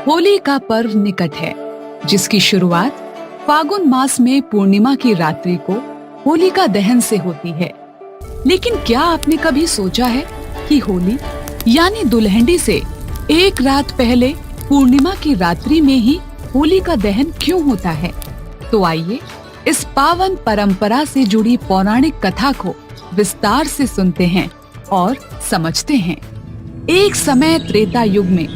होली का पर्व निकट है, जिसकी शुरुआत फागुन मास में पूर्णिमा की रात्रि को होलिका दहन से होती है। लेकिन क्या आपने कभी सोचा है कि होली यानी दुल्हनडी से एक रात पहले पूर्णिमा की रात्रि में ही होलिका दहन क्यों होता है? तो आइए इस पावन परंपरा से जुड़ी पौराणिक कथा को विस्तार से सुनते हैं और समझते हैं। एक समय त्रेता युग में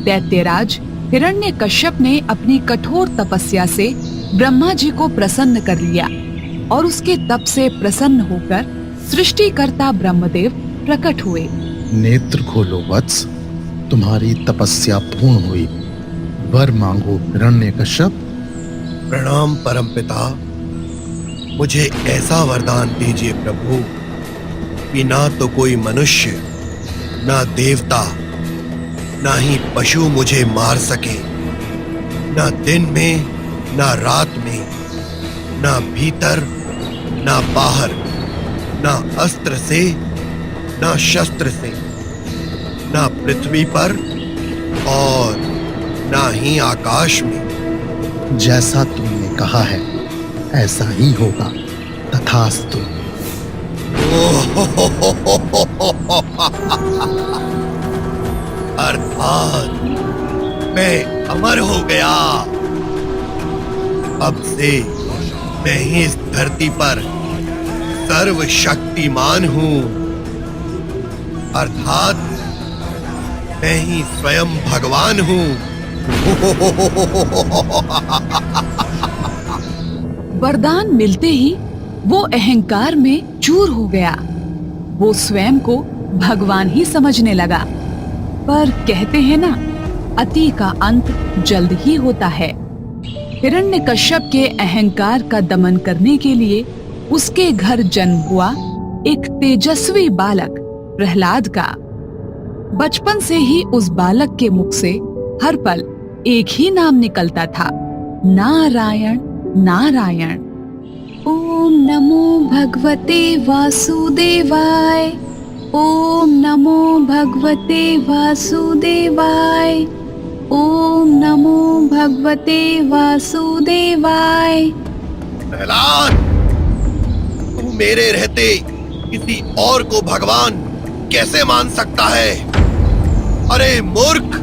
दैत्यराज हिरण्यकश्यप ने अपनी कठोर तपस्या से ब्रह्मा जी को प्रसन्न कर लिया और उसके तप से प्रसन्न होकर सृष्टिकर्ता ब्रह्मदेव प्रकट हुए। नेत्र खोलो वत्स, तुम्हारी तपस्या पूर्ण हुई। वर मांगो हिरण्यकश्यप। प्रणाम परमपिता, मुझे ऐसा वरदान दीजिए प्रभु कि ना तो कोई मनुष्य, ना देवता, ना ही पशु मुझे मार सके। ना दिन में, ना रात में, ना भीतर, ना बाहर, ना अस्त्र से, ना शस्त्र से, ना पृथ्वी पर और ना ही आकाश में। जैसा तुमने कहा है ऐसा ही होगा, तथास्तु। अर्थात मैं अमर हो गया। अब से मैं ही इस धरती पर सर्वशक्तिमान हूँ। अर्थात मैं ही स्वयं भगवान हूँ। वरदान मिलते ही वो अहंकार में चूर हो गया। वो स्वयं को भगवान ही समझने लगा। पर कहते हैं ना, अति का अंत जल्द ही होता है। हिरण्यकश्यप के अहंकार का दमन करने के लिए उसके घर जन्म हुआ एक तेजस्वी बालक प्रहलाद का। बचपन से ही उस बालक के मुख से हर पल एक ही नाम निकलता था, नारायण नारायण। ओम नमो भगवते वासुदेवाय, ओम नमो भगवते वासुदेवाय, ओम नमो भगवते वासुदेवाय। प्रहलाद, तू मेरे रहते किसी और को भगवान कैसे मान सकता है? अरे मूर्ख,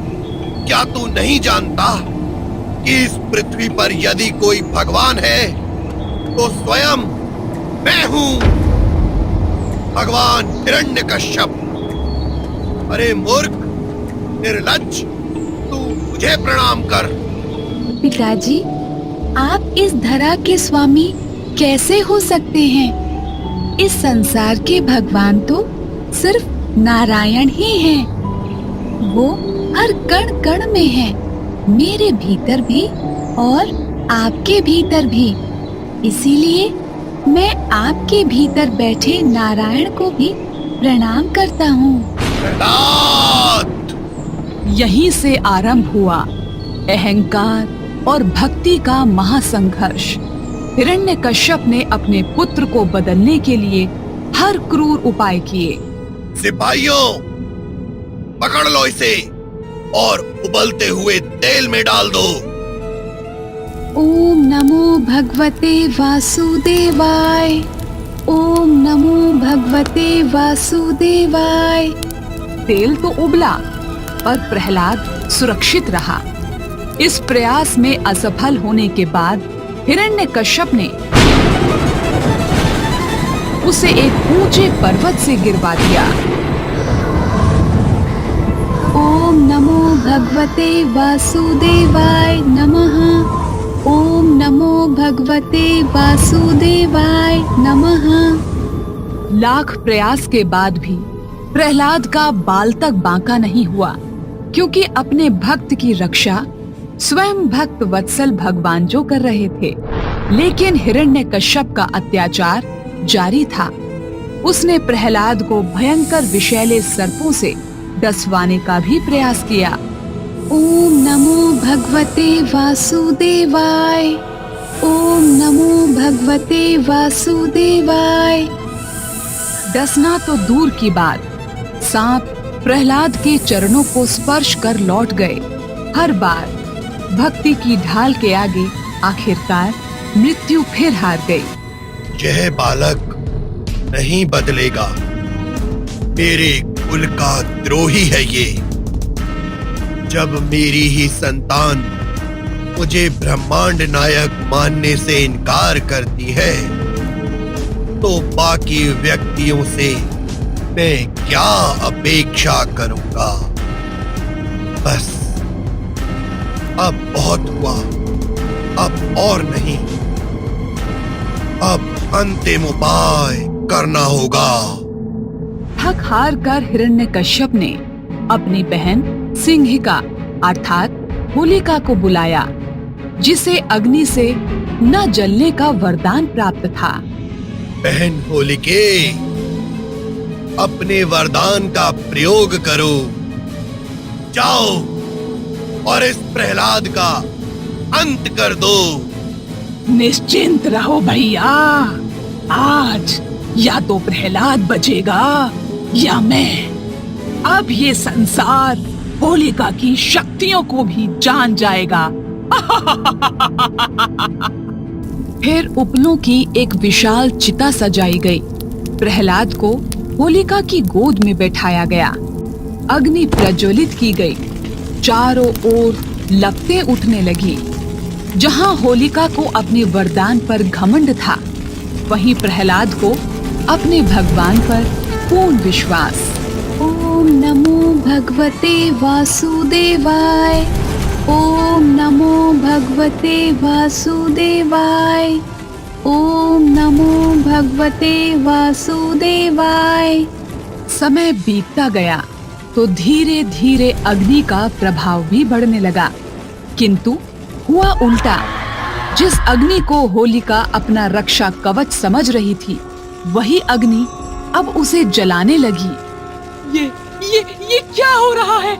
क्या तू नहीं जानता कि इस पृथ्वी पर यदि कोई भगवान है तो स्वयं मैं हूँ, भगवान हिरण्यकश्यप। अरे मूर्ख, निर्लज्ज, तू मुझे प्रणाम कर। पिताजी, आप इस धरा के स्वामी कैसे हो सकते हैं? इस संसार के भगवान तो सिर्फ नारायण ही हैं। वो हर कण कण में है, मेरे भीतर भी और आपके भीतर भी। इसीलिए मैं आपके भीतर बैठे नारायण को भी प्रणाम करता हूँ। यहीं से आरंभ हुआ अहंकार और भक्ति का महासंघर्ष। हिरण्यकश्यप ने अपने पुत्र को बदलने के लिए हर क्रूर उपाय किए। सिपाहियों, पकड़ लो इसे और उबलते हुए तेल में डाल दो। ओम नमो भगवते वासुदेवाय, ओम नमो भगवते वासुदेवाय। तेल तो उबला, पर प्रहलाद सुरक्षित रहा। इस प्रयास में असफल होने के बाद हिरण्यकश्यप ने उसे एक ऊंचे पर्वत से गिरवा दिया। ओम नमो भगवते वासुदेवाय नमः, ओम नमो भगवते वासुदेवाय नमः। लाख प्रयास के बाद भी प्रहलाद का बाल तक बांका नहीं हुआ, क्योंकि अपने भक्त की रक्षा स्वयं भक्त वत्सल भगवान जो कर रहे थे। लेकिन हिरण्यकश्यप का अत्याचार जारी था। उसने प्रहलाद को भयंकर विषैले सर्पों से डसवाने का भी प्रयास किया। ओम नमो भगवते वासुदेवाय, ओम नमो भगवते वासुदेवाय। डसना तो दूर की बात, सांप प्रहलाद के चरणों को स्पर्श कर लौट गए। हर बार भक्ति की ढाल के आगे आखिरकार मृत्यु फिर हार गई। यह बालक नहीं बदलेगा, मेरे कुल का द्रोही है ये। जब मेरी ही संतान मुझे ब्रह्मांड नायक मानने से इनकार करती है, तो बाकी व्यक्तियों से मैं क्या अपेक्षा करूंगा। बस अब बहुत हुआ, अब और नहीं। अब अंतिम उपाय करना होगा। थक हार कर हिरण्यकश्यप ने अपनी बहन सिंहिका अर्थात होलिका को बुलाया, जिसे अग्नि से न जलने का वरदान प्राप्त था। बहन होलिके, अपने वरदान का प्रयोग करो। जाओ और इस प्रहलाद का अंत कर दो। निश्चिंत रहो भैया, आज या तो प्रहलाद बचेगा या मैं। अब ये संसार होलिका की शक्तियों को भी जान जाएगा। फिर उपलों की एक विशाल चिता सजाई गई। प्रहलाद को होलिका की गोद में बैठाया गया। अग्नि प्रज्वलित की गई। चारों ओर लपटें उठने लगी। जहां होलिका को अपने वरदान पर घमंड था, वहीं प्रहलाद को अपने भगवान पर पूर्ण विश्वास। ओम नमो भगवते वासुदेवाय। ओम नमो भगवते वासुदेवाय। ओम नमो भगवते वासुदेवाय। समय बीतता गया तो धीरे धीरे अग्नि का प्रभाव भी बढ़ने लगा, किंतु हुआ उल्टा। जिस अग्नि को होलिका अपना रक्षा कवच समझ रही थी, वही अग्नि अब उसे जलाने लगी। ये क्या हो रहा है?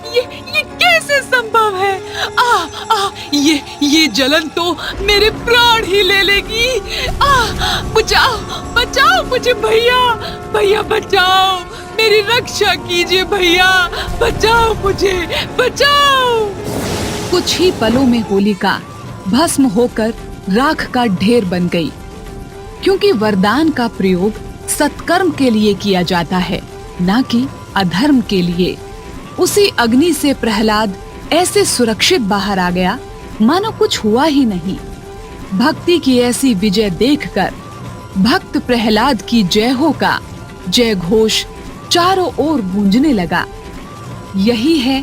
ये कैसे संभव है? ये जलन तो मेरे प्राण ही ले लेगी। बचाओ बचाओ मुझे भैया, भैया बचाओ, मेरी रक्षा कीजिए भैया, बचाओ मुझे, बचाओ। कुछ ही पलों में होलिका भस्म होकर राख का ढेर बन गई। क्योंकि वरदान का प्रयोग सत्कर्म के लिए किया जाता है, न कि अधर्म के लिए। उसी अग्नि से प्रहलाद ऐसे सुरक्षित बाहर आ गया मानो कुछ हुआ ही नहीं। भक्ति की ऐसी विजय देखकर भक्त प्रहलाद की जय हो का जय घोष चारों ओर गूंजने लगा। यही है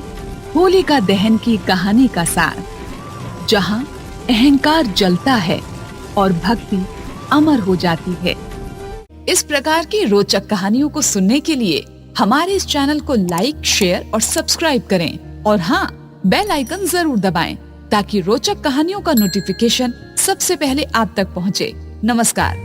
होलिका दहन की कहानी का सार, जहां अहंकार जलता है और भक्ति अमर हो जाती है। इस प्रकार की रोचक कहानियों को सुनने के लिए हमारे इस चैनल को लाइक, शेयर और सब्सक्राइब करें। और हाँ, बेल आइकन जरूर दबाएं ताकि रोचक कहानियों का नोटिफिकेशन सबसे पहले आप तक पहुँचे। नमस्कार।